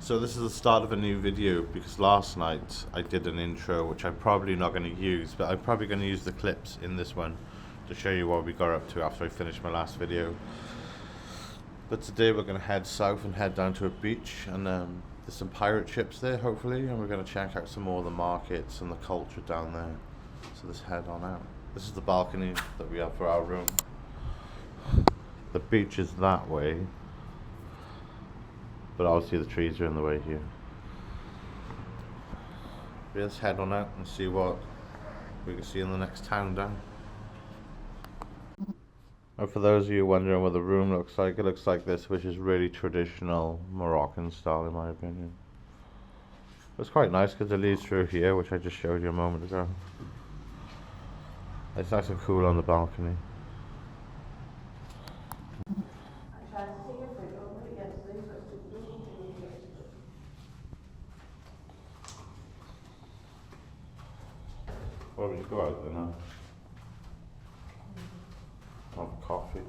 So this is the start of a new video because last night I did an intro which I'm probably not going to use, but I'm probably going to use the clips in this one to show you what we got up to after I finished my last video. But today we're going to head south and head down to a beach, and there's some pirate ships there hopefully, and we're going to check out some more of the markets and the culture down there. So let's head on out. This is the balcony that we have for our room. The beach is that way, but obviously the trees are in the way here. Let's head on out and see what we can see in the next town down. And for those of you wondering what the room looks like, it looks like this, which is really traditional Moroccan style in my opinion. It's quite nice because it leads through here, which I just showed you a moment ago. It's nice and cool on the balcony. Well, we just go out there now. Have a coffee.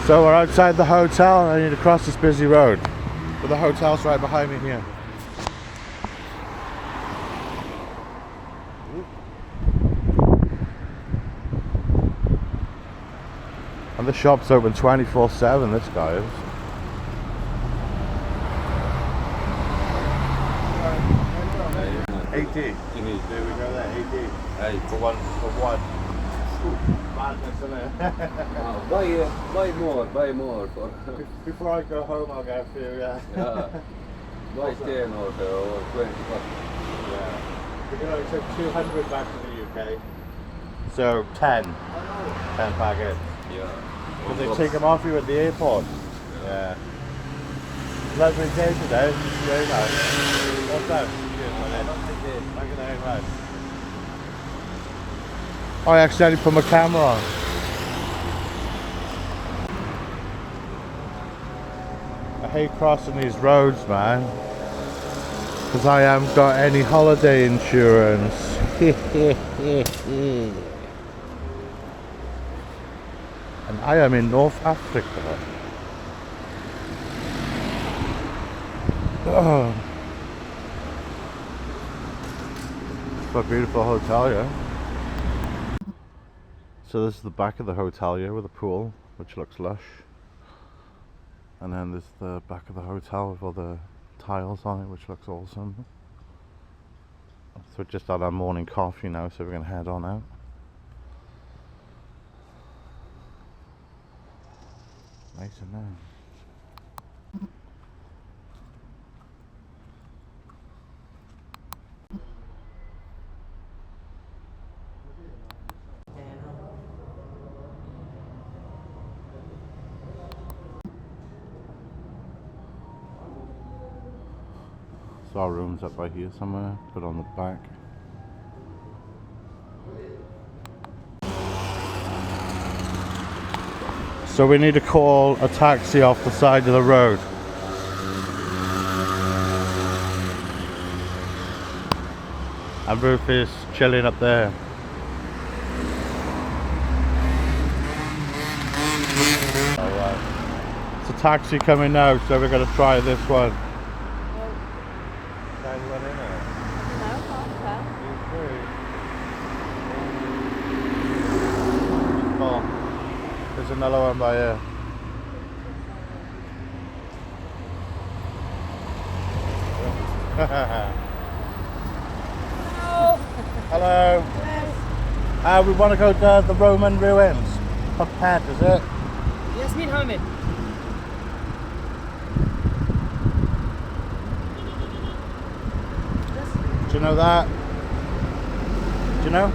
So we're outside the hotel and I need to cross this busy road. But the hotel's right behind me here. And the shop's open 24/7, this guy is. $80. There we go there, $80. For one. Madness, isn't it? Buy more. Before I go home, I'll get a few, yeah. Buy 10 or 20. Yeah. We can only take 200 back to the UK. So 10 packets. Yeah. Because they take them off you at the airport. Yeah. Lovely day today. Very nice. What's that? Thank you very much. Oh, I accidentally put my camera on. I hate crossing these roads, man, because I haven't got any holiday insurance. And I am in North Africa. Oh. What a beautiful hotel, yeah. So this is the back of the hotel here with a pool, which looks lush. And then there's the back of the hotel with all the tiles on it, which looks awesome. So we're just had our morning coffee now, so we're going to head on out. Nice and nice. So our room's up by here somewhere, put on the back. So we need to call a taxi off the side of the road. And Ruth is chilling up there. Alright. It's a taxi coming now, so we're going to try this one. There's another one by here. Hello. Hello. We want to go to the Roman ruins. Pupput, is it? Yasmin Hamid. Do you know that? Do you know?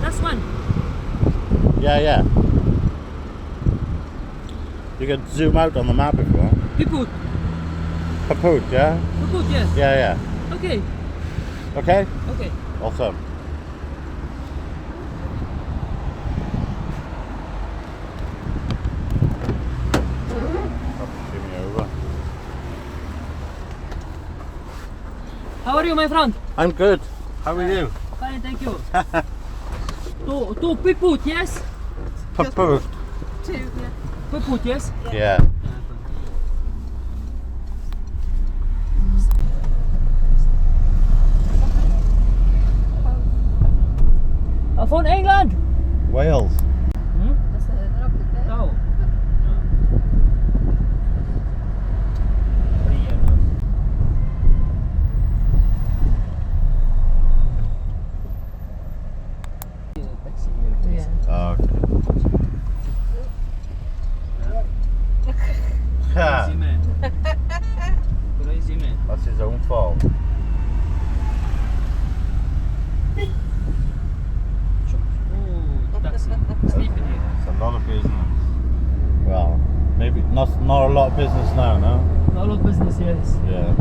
That's one. Yeah. You can zoom out on the map if you want. Pupput. Pupput, yeah? Pupput, yes. Yeah. Okay. Okay? Okay. Awesome. How are you, my friend? I'm good. How are you? Fine, thank you. to Pupput, yes? Pupput. Two, yeah. Pupput, yes? Yeah. From England? Wales. بس ضربت الباب. No. Yeah. Crazy man. Crazy man. That's his own fault. Oh, taxi. Sleeping here. It's a lot of business. Well, maybe not a lot of business now, no? A lot of business, yes. Yeah.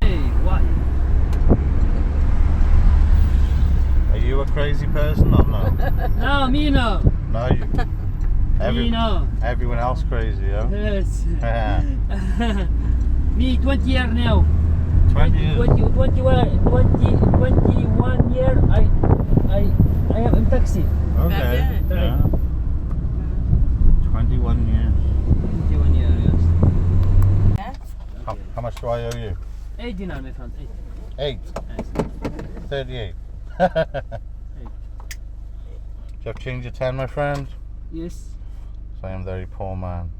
Hey, what? Are you a crazy person or no? No, me no. No, you. Me no. Everyone else crazy, yeah? Yes. Yeah. Me 20 years now. 20 years. 21 year I am in taxi. Okay. Yeah. 21 years. 21 years, yes. How much do I owe you? 8 dinar, my friend. 8. Yes. 38. Do you have change of 10, my friend? Yes. So I am a very poor man.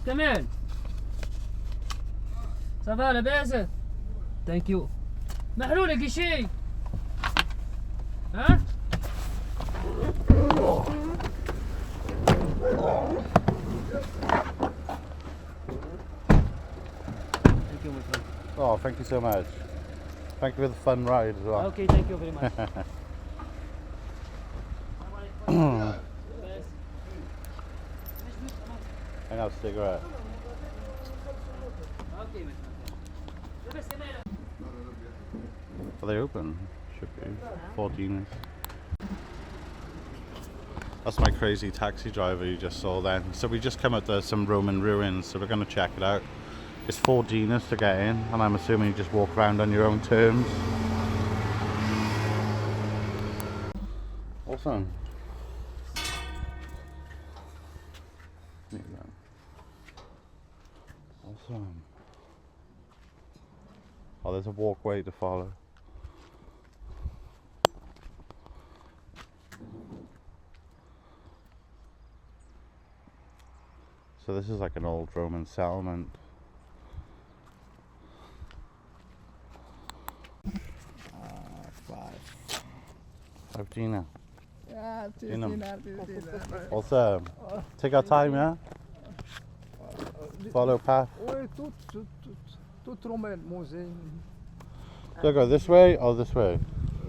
كمان. صباح لاباس. Thank you. محلولك شيء. ها؟ Thank you, my friend. Oh, thank you so much. Thank you for the fun ride as well. Okay, thank you very much. And have a cigarette. Okay, my friend. Are they open? Should be. 14. That's my crazy taxi driver you just saw then. So we just come up to some Roman ruins, so we're going to check it out. It's 4 dinars to get in, and I'm assuming you just walk around on your own terms. Awesome. Awesome. Oh, there's a walkway to follow. So this is like an old Roman settlement. Five dinar. Yeah, Dinar. dinar. Also, take our time, yeah? Follow path. Oui, tout Romain, mosaics. Do I go this way or this way?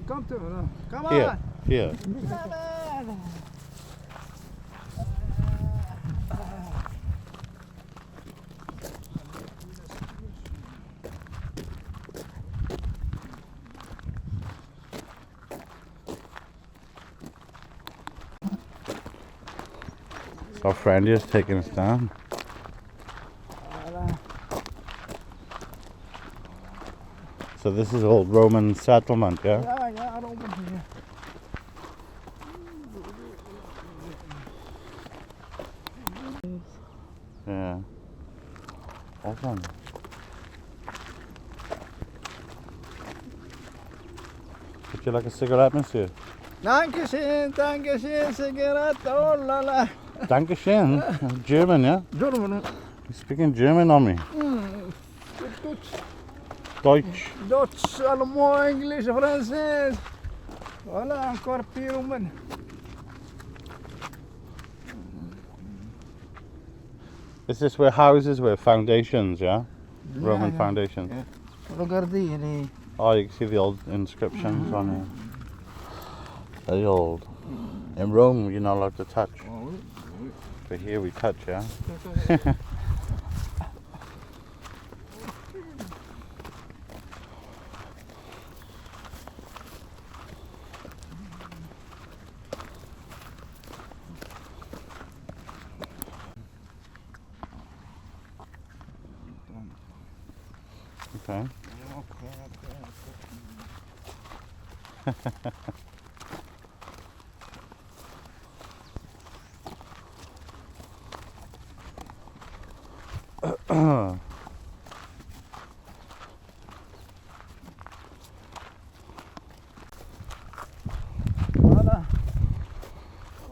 Come to, no. Come Here, on. here. Our friend is taking us down. So this is old Roman settlement, yeah? Yeah, Roman here. Yeah. Awesome. Would you like a cigarette, monsieur? Dankeschön, cigarette, oh la la. Dankeschön. German, yeah? German. You're speaking German on me. Deutsch. Dutch, allemand, English, français. Voilà, encore plus Roman. Is this where houses were? Foundations, yeah? Roman yeah. foundations. Yeah. Regardez, les... Oh, you can see the old inscriptions on here. Very old. In Rome, you're not allowed to touch. Oh, oui. But here we touch, yeah? Okay. Voilà.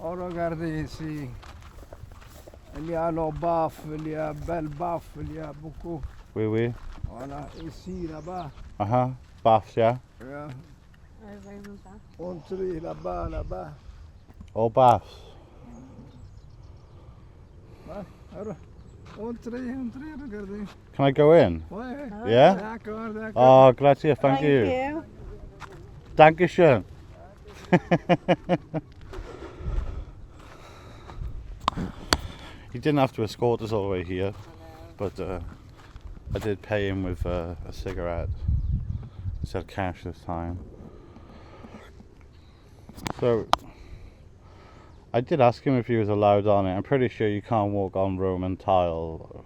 Oh, regardez ici. Il y a le baf, il y a belle baf, il y a beaucoup. Oui, oui. Voilà, ici, là-bas. Uh-huh. Baths, yeah. Yeah. Roman bath. Entrez là-bas, là-bas. All baths. Entrez, regardez. Can I go in? Ouais. Yeah? D'accord, d'accord. Oh, grazie, thank you. Dankeschön. He didn't have to escort us all the way here, but I did pay him with a cigarette instead of cash this time. So I did ask him if he was allowed on it. I'm pretty sure you can't walk on Roman tile,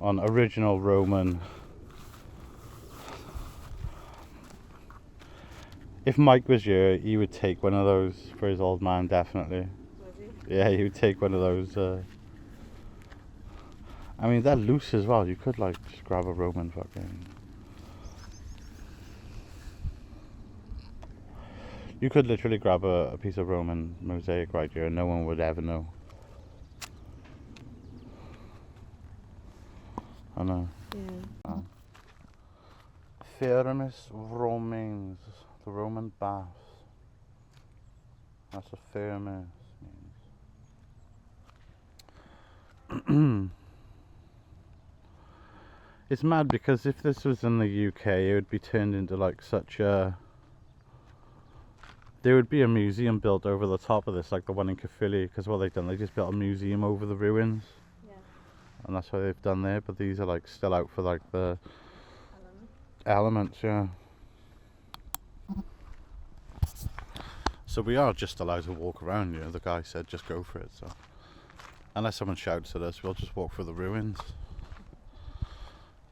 on original Roman. If Mike was here, he would take one of those for his old man, definitely. Yeah, he would take one of those. I mean, they're loose as well. You could like just grab a Roman fucking. You could literally grab a piece of Roman mosaic right here and no one would ever know. I know. Yeah. Firmus Romanes, the Roman baths. That's what Firmus means. It's mad because if this was in the UK, it would be turned into like such a. There would be a museum built over the top of this, like the one in Caerphilly, because what they've done, they just built a museum over the ruins. Yeah. And that's what they've done there, but these are like still out for like the elements, yeah. So we are just allowed to walk around, you know, the guy said just go for it, so. Unless someone shouts at us, we'll just walk through the ruins.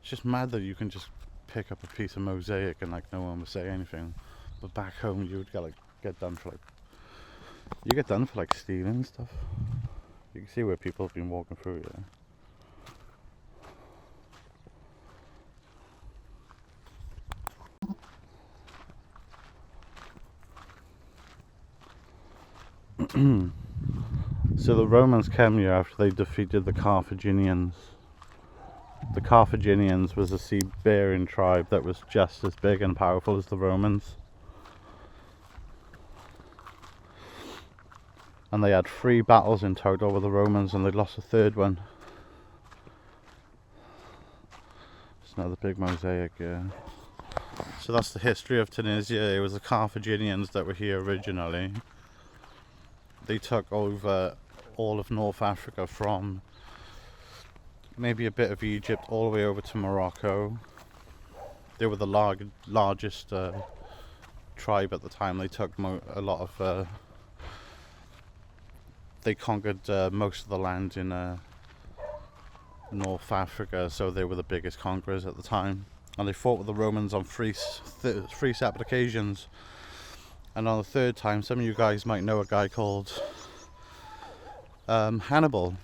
It's just mad that you can just pick up a piece of mosaic and like no one will say anything. But back home you would get done for like, you get done for like stealing stuff. You can see where people have been walking through here. So the Romans came here after they defeated the Carthaginians. The Carthaginians was a sea-bearing tribe that was just as big and powerful as the Romans. And they had 3 battles in total with the Romans and they lost the 3rd one. It's another big mosaic, yeah. So that's the history of Tunisia. It was the Carthaginians that were here originally. They took over all of North Africa from maybe a bit of Egypt all the way over to Morocco. They were the largest tribe at the time. They took a lot of they conquered most of the land in North Africa, so they were the biggest conquerors at the time. And they fought with the Romans on three separate occasions. And on the 3rd time, some of you guys might know a guy called Hannibal.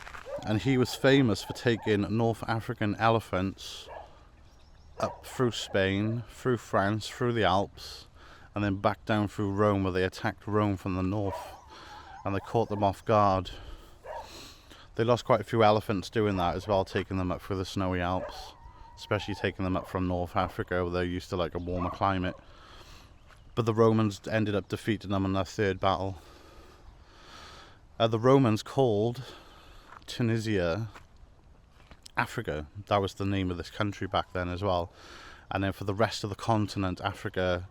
And he was famous for taking North African elephants up through Spain, through France, through the Alps, and then back down through Rome, where they attacked Rome from the north. And they caught them off guard. They lost quite a few elephants doing that as well, taking them up through the snowy Alps, especially taking them up from North Africa, where they're used to like a warmer climate. But the Romans ended up defeating them in their 3rd battle. The Romans called Tunisia Africa. That was the name of this country back then as well. And then for the rest of the continent, Africa,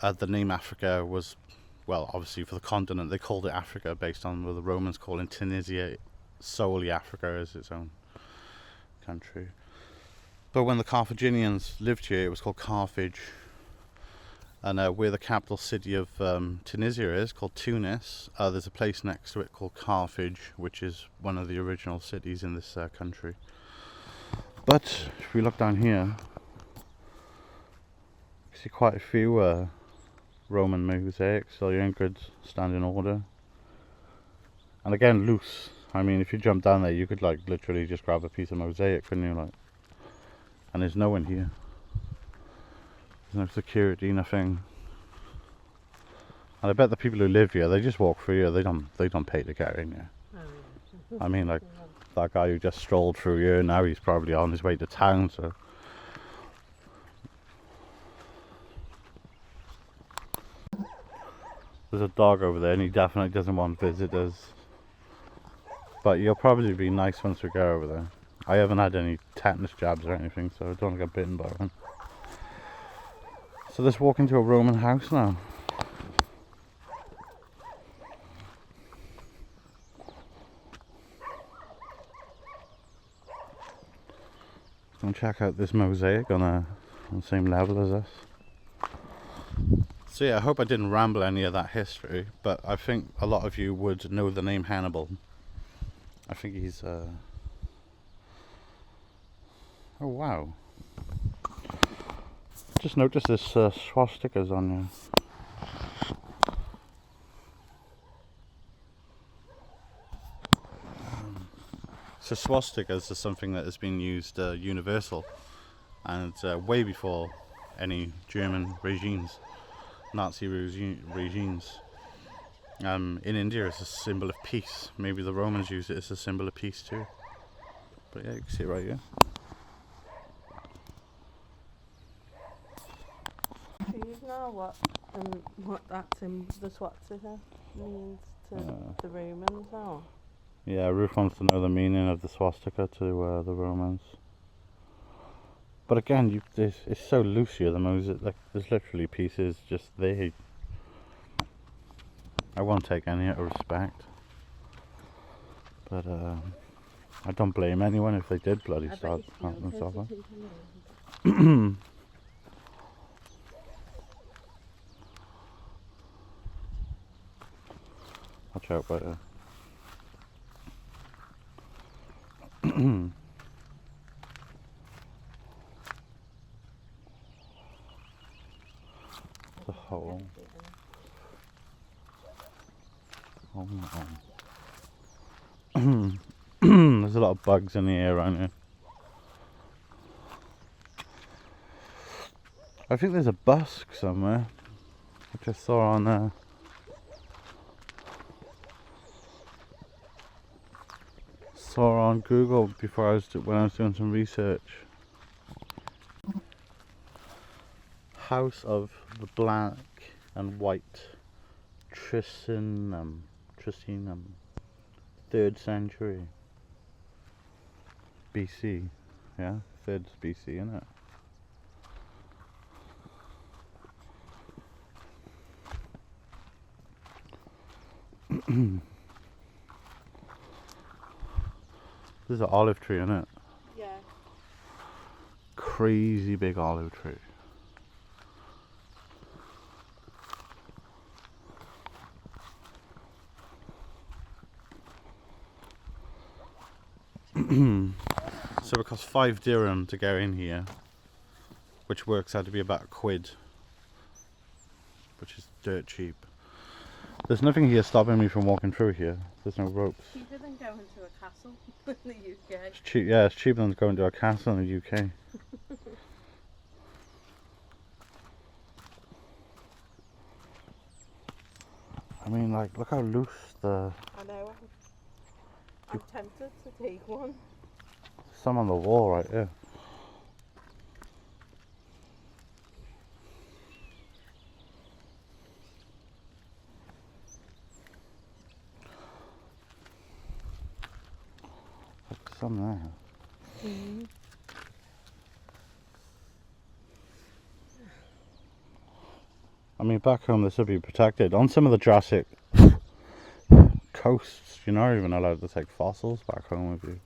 the name Africa was, well, obviously for the continent they called it Africa based on where the Romans calling Tunisia solely Africa as its own country. But when the Carthaginians lived here, it was called Carthage. And where the capital city of Tunisia is, called Tunis, there's a place next to it called Carthage, which is one of the original cities in this country. But if we look down here, see quite a few Roman mosaics, so you're in good standing order. And again, loose. I mean, if you jump down there, you could like literally just grab a piece of mosaic, couldn't you? Like, and there's no one here. There's no security, nothing. And I bet the people who live here, they just walk through here. They don't pay to get in here. I mean, like that guy who just strolled through here. Now he's probably on his way to town. So. There's a dog over there, and he definitely doesn't want visitors. But you'll probably be nice once we go over there. I haven't had any tetanus jabs or anything, so I don't get bitten by one. So let's walk into a Roman house now. Let's check out this mosaic on the same level as us. So yeah, I hope I didn't ramble any of that history, but I think a lot of you would know the name Hannibal. I think he's oh wow. Just noticed this swastikas on here. So swastikas are something that has been used universal, and way before any German regimes. Nazi regimes. In India it's a symbol of peace. Maybe the Romans used it as a symbol of peace too. But yeah, you can see it right here. Do you know what that the swastika means to the Romans now? Yeah, Ruth wants to know the meaning of the swastika to the Romans. But again, it's so loose here, the mosaic, like there's literally pieces just there. I won't take any out of respect. But I don't blame anyone if they did bloody start hunting themselves up. Watch out, but the hole. Oh no. There's a lot of bugs in the air around here. I think there's a busk somewhere, which I saw on Google before when I was doing some research. House of the Black and White Trisinum, 3rd century BC. Yeah, 3rd BC, isn't it? There's an olive tree in it. Yeah. Crazy big olive tree. So it costs 5 dirham to go in here, which works out to be about £1, which is dirt cheap. There's nothing here stopping me from walking through here. There's no ropes. Cheaper than going to a castle in the UK. It's cheap, yeah, it's cheaper than going to a castle in the UK. I mean, like, look how loose the... I know. I'm tempted to take one. Some on the wall right there. Look, some there. Mm. I mean, back home this would be protected. On some of the Jurassic coasts, you're not even allowed to take fossils back home with you.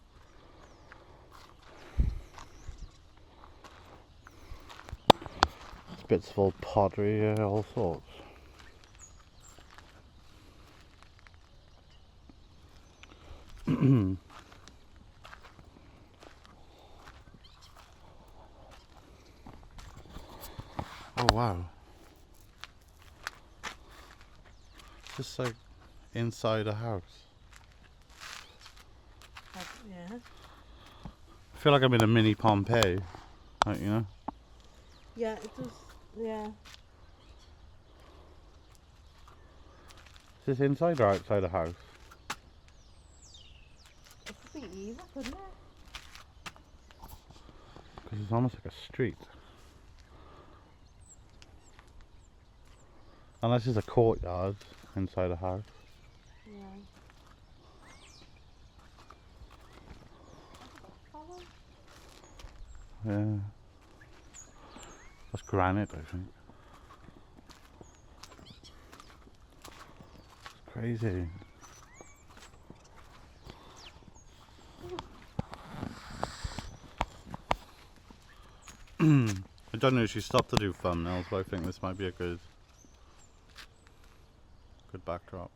There's bits of old pottery, all sorts. Oh wow. Just like inside a house. Yeah. I feel like I'm in a mini Pompeii, like, you know. Yeah, it does. Yeah. Is this inside or outside a house? It could be either, couldn't it? Because it's almost like a street. Unless it's a courtyard inside a house. Yeah. Yeah. That's granite, I think. It's crazy. I don't know if she stopped to do thumbnails, but I think this might be a good backdrop.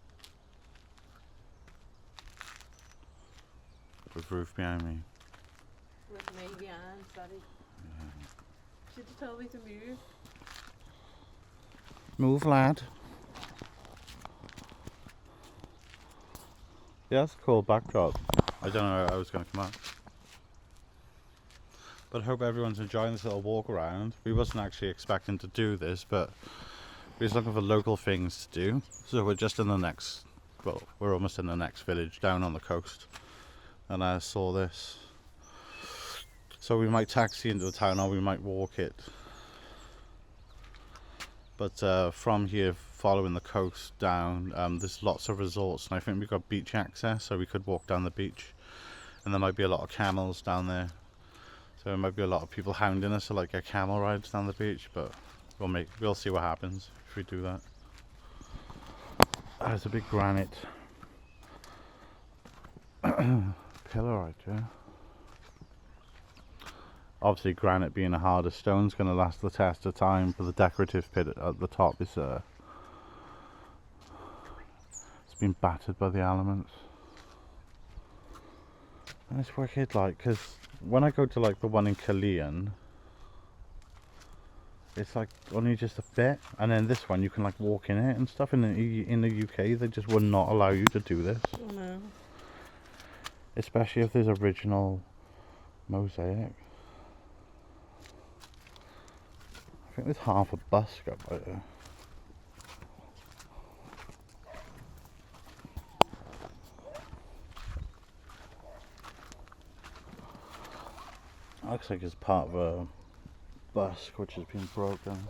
With roof behind me. With me behind, sorry. Yeah. Should have told me to move. Move, lad. Yeah, that's a cool backdrop. I don't know how I was going to come out. But I hope everyone's enjoying this little walk around. We wasn't actually expecting to do this, but we was looking for local things to do. So we're just in the next, well, we're almost in the next village down on the coast. And I saw this. So we might taxi into the town or we might walk it. But from here, following the coast down, there's lots of resorts, and I think we've got beach access, so we could walk down the beach. And there might be a lot of camels down there. So there might be a lot of people hounding us to like get camel rides down the beach, but we'll see what happens if we do that. There's a big granite pillar right there. Obviously granite being a harder stone is going to last the test of time, but the decorative pit at the top is it's been battered by the elements. And it's wicked, like, because when I go to like the one in Killeen, it's like only just a bit, and then this one you can like walk in it and stuff. In the UK they just would not allow you to do this. Oh no. Especially if there's original mosaic. I think there's half a busk up right there. Looks like it's part of a busk which has been broken.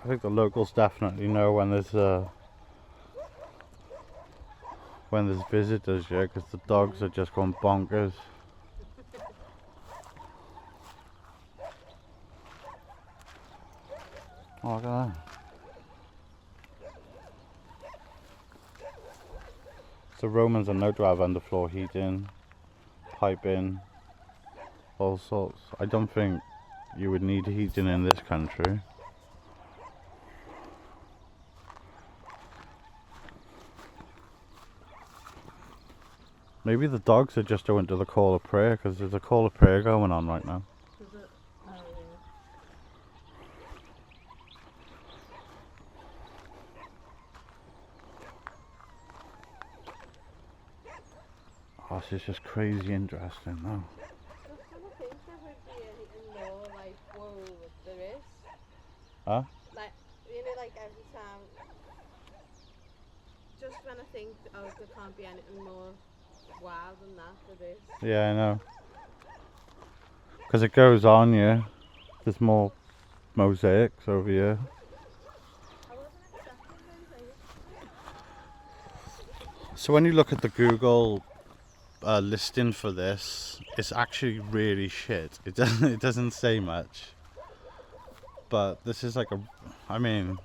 I think the locals definitely know when there's visitors, yeah, because the dogs are just going bonkers. Oh, look at that. So Romans are known to have underfloor heating, piping, all sorts. I don't think you would need heating in this country. Maybe the dogs are just going to the call of prayer, because there's a call of prayer going on right now. Is it? Oh yeah. Oh, this is just crazy interesting now. Just when I think there would be anything more like, whoa, there is. Huh? Like, you know, like every time. Just when I think, oh, there can't be anything more wild than that, there is. Yeah, I know. Because it goes on, yeah. There's more mosaics over here. I wasn't expecting those. So when you look at the Google listing for this, it's actually really shit. It doesn't say much. But this is like I mean,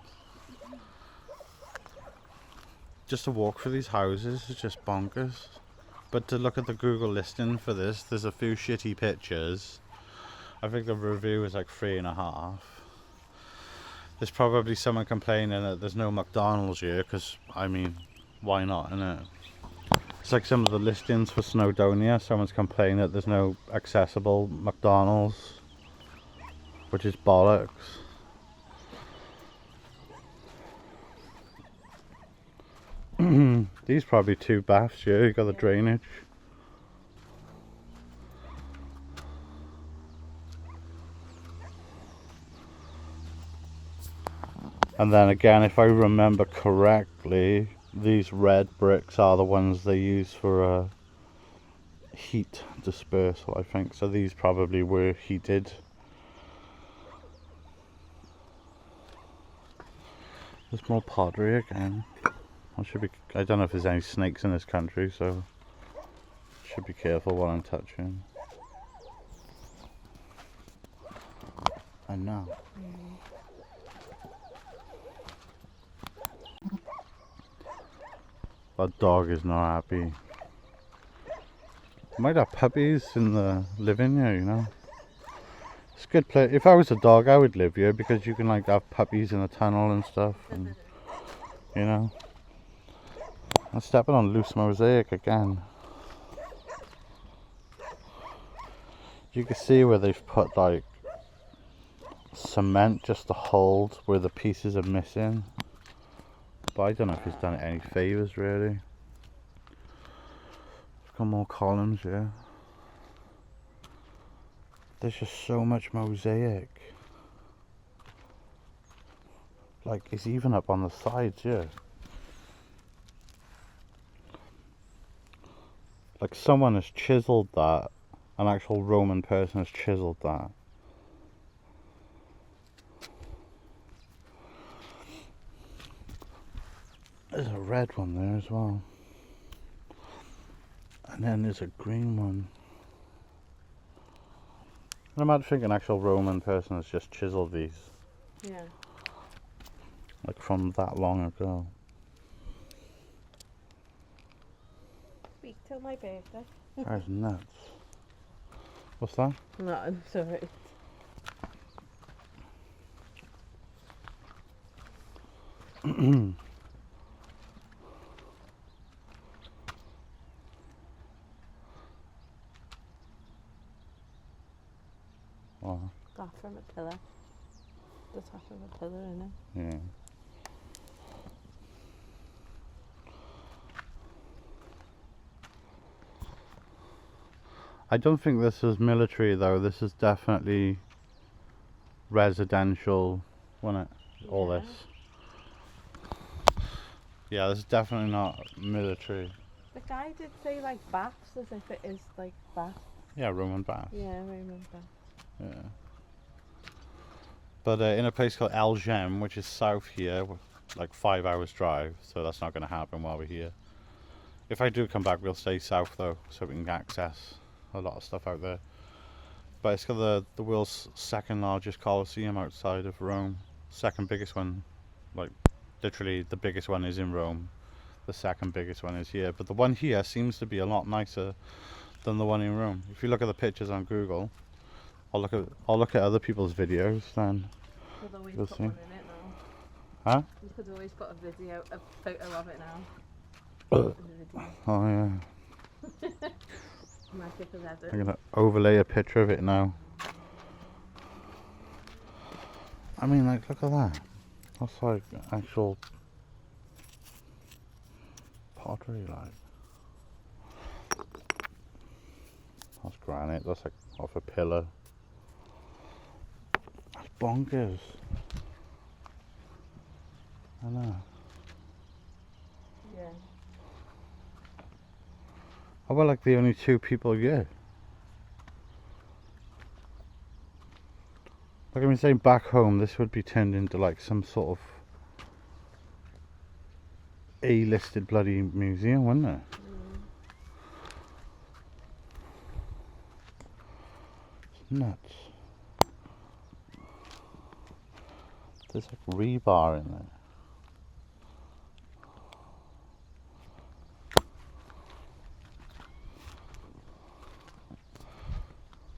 just to walk through these houses is just bonkers. But to look at the Google listing for this, there's a few shitty pictures. I think the review is like 3.5. There's probably someone complaining that there's no McDonald's here, because, I mean, why not, innit? It's like some of the listings for Snowdonia. Someone's complaining that there's no accessible McDonald's, which is bollocks. These probably 2 baths here. You got the drainage. And then again, if I remember correctly, these red bricks are the ones they use for heat dispersal, I think. So these probably were heated. There's more pottery again. I don't know if there's any snakes in this country, so should be careful what I'm touching. I know. That dog is not happy. Might have puppies in the living here, you know. It's a good place. If I was a dog, I would live here because you can like have puppies in the tunnel and stuff, and you know. I'm stepping on loose mosaic again. You can see where they've put like cement just to hold where the pieces are missing. But I don't know if it's done it any favours really. It's got more columns here. There's just so much mosaic. Like it's even up on the sides here. Like someone has chiseled that. An actual Roman person has chiseled that. There's a red one there as well. And then there's a green one. I might think an actual Roman person has just chiseled these. Yeah. Like from that long ago. Speak till my birthday. That's nuts. What's that? No, I'm sorry. Oh, That from a pillar. The top of a pillar, innit? yeah. I don't think this is military though. This is definitely residential, wasn't it? All Yeah. this. Yeah, this is definitely not military. The guy did say like baths as if it is like bath. Yeah, Roman bath. Yeah, Roman bath. Yeah. But in a place called Algem, which is south here, like 5 hours drive, so that's not going to happen while we're here. If I do come back, we'll stay south though, so we can access a lot of stuff out there. But it's got the world's second largest Colosseum outside of Rome. Second biggest one, like literally the biggest one is in Rome. The second biggest one is here. But the one here seems to be a lot nicer than the one in Rome. If you look at the pictures on Google, I'll look at other people's videos, then Could always you'll put see. one in it now. Huh? You could always put a photo of it now. Oh yeah. Magic as ever. I'm gonna overlay a picture of it now. I mean, like, look at that. That's like actual pottery, like. That's granite. That's like off a pillar. That's bonkers. I know. Yeah. How about like the only 2 people here? Like I mean, saying back home, this would be turned into like some sort of A-listed bloody museum, wouldn't it? It's nuts. There's like rebar in there.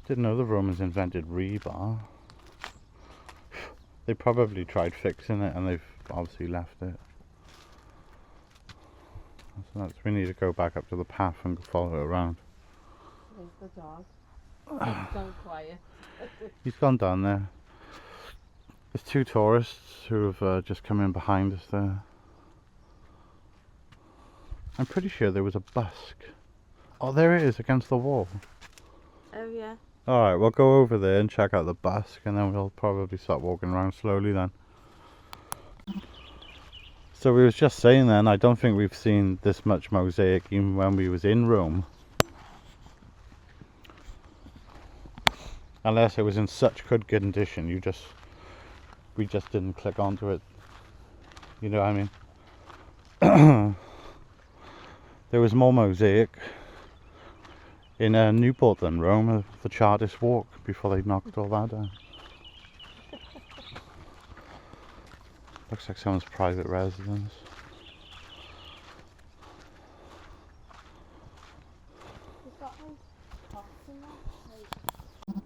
Didn't know the Romans invented rebar. They probably tried fixing it and they've obviously left it. That's So that's, we need to go back up to the path and follow it around. There's the dog. It's so quiet. He's gone down there. There's two tourists who have just come in behind us there. I'm pretty sure there was a busk. Oh, there it is against the wall. Oh yeah. Alright, we'll go over there and check out the busk, and then we'll probably start walking around slowly then. So we was just saying then, I don't think we've seen this much mosaic even when we was in Rome. Unless it was in such good condition, we just didn't click onto it. You know what I mean? There was more mosaic in Newport than Rome, the Chartist Walk, before they knocked all that down. Looks like someone's private residence. Is that one pots in there?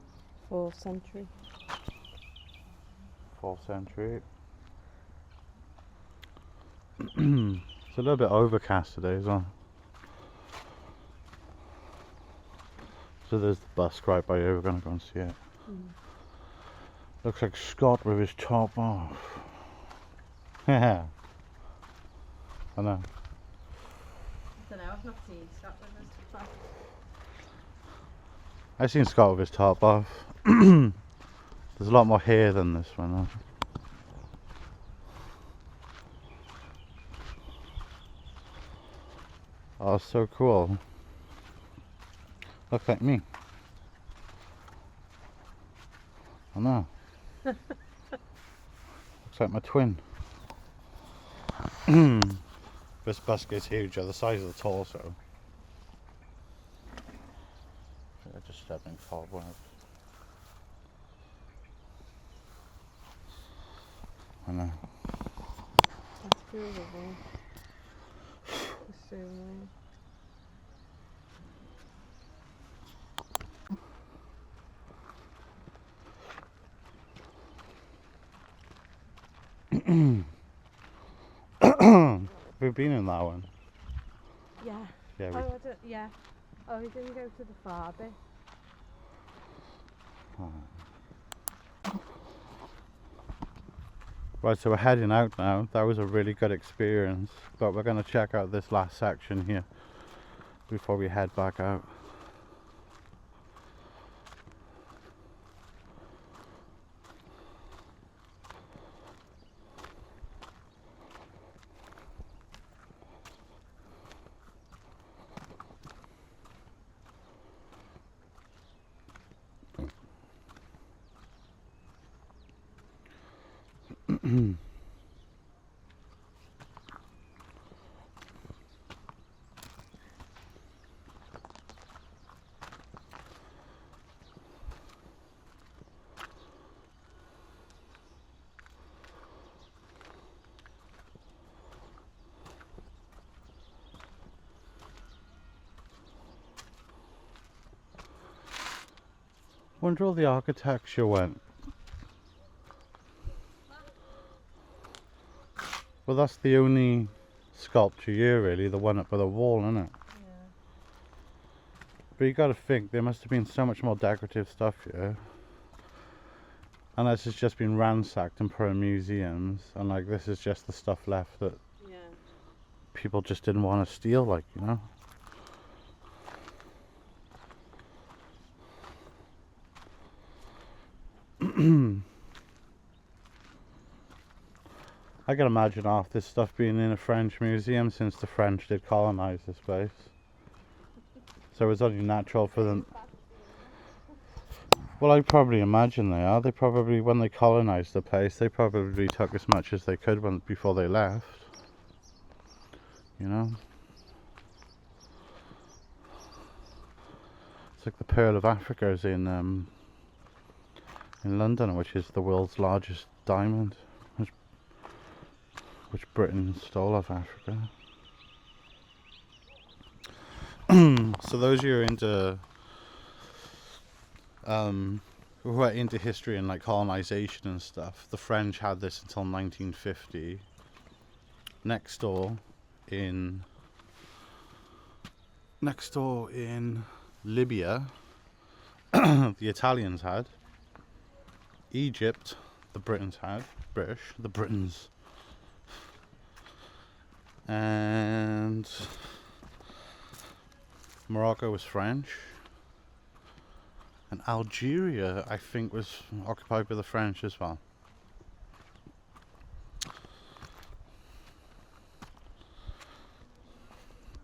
4th century. 4th century. It's a little bit overcast today as well. So there's the busk right by here, we're going to go and see it. Looks like Scott with his top off. Yeah. I know. I don't know, I've not seen Scott with his top off. I've seen Scott with his top off. There's a lot more hair than this one though. Oh, so cool. Looks like me. I know. Looks like my twin. This busk is huge, the size of the torso. I just stepped in cobwebs. I know. That's beautiful. The serene. We've been in that one. Yeah. Yeah. Oh, I don't, yeah. Oh, we didn't go to the far bit. Right, so we're heading out now. That was a really good experience, but we're going to check out this last section here before we head back out. Wonder all the architecture went. Well, that's the only sculpture here really, the one up by the wall, isn't it? Yeah. But you gotta think, there must have been so much more decorative stuff here. Unless it's just been ransacked and put in museums, and like this is just the stuff left that people just didn't want to steal, like, you know? I can imagine half this stuff being in a French museum since the French did colonise this place. So it's only natural for them. Well, I probably imagine they are. They probably, when they colonised the place, they probably took as much as they could before they left. You know? It's like the Pearl of Africa is in London, which is the world's largest diamond, which Britain stole off Africa. So those who are into who are into history and like colonization and stuff, the French had this until 1950. Next door in next door in Libya, the Italians had. Egypt, the Britons had. The Britons. And Morocco was French. And Algeria, I think, was occupied by the French as well.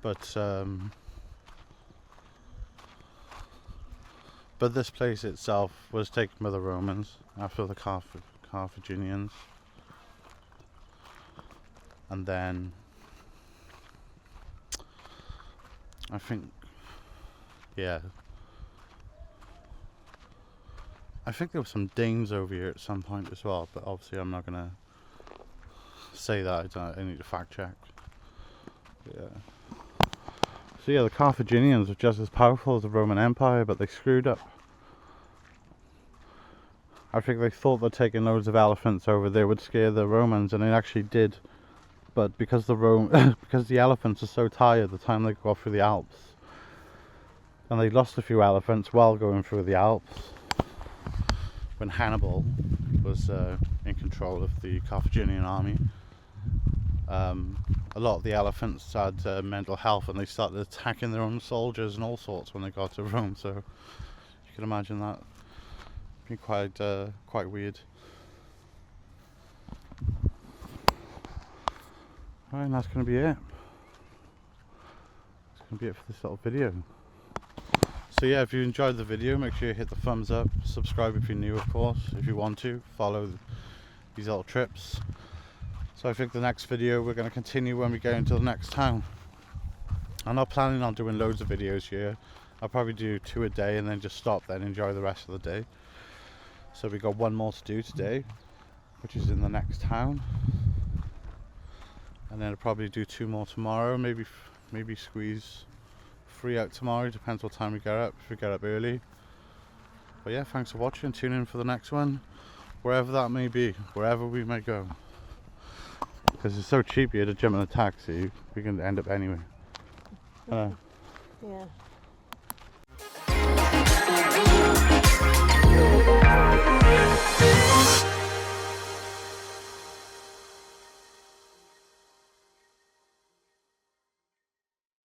But this place itself was taken by the Romans after the Carthaginians. And then I think, yeah, I think there were some Danes over here at some point as well, but obviously I'm not gonna say that. I need to fact check. Yeah. So yeah, the Carthaginians were just as powerful as the Roman Empire, but they screwed up. I think they thought that taking loads of elephants over there would scare the Romans, and it actually did. But because because the elephants are so tired the time they go through the Alps, and they lost a few elephants while going through the Alps, when Hannibal was in control of the Carthaginian army. A lot of the elephants had mental health, and they started attacking their own soldiers and all sorts when they got to Rome. So you can imagine that being quite weird. Alright, and that's going to be it. That's going to be it for this little video. So yeah, if you enjoyed the video, make sure you hit the thumbs up, subscribe if you're new, of course, if you want to, follow these little trips. So I think the next video we're going to continue when we go into the next town. I'm not planning on doing loads of videos here. I'll probably do 2 a day and then just stop, then enjoy the rest of the day. So we got 1 more to do today, which is in the next town. And then I'll probably do 2 more tomorrow, maybe squeeze 3 out tomorrow, depends what time we get up, if we get up early. But yeah, thanks for watching, tune in for the next one, wherever that may be, wherever we may go. Because it's so cheap here to jump in a taxi, we can end up anywhere. Yeah.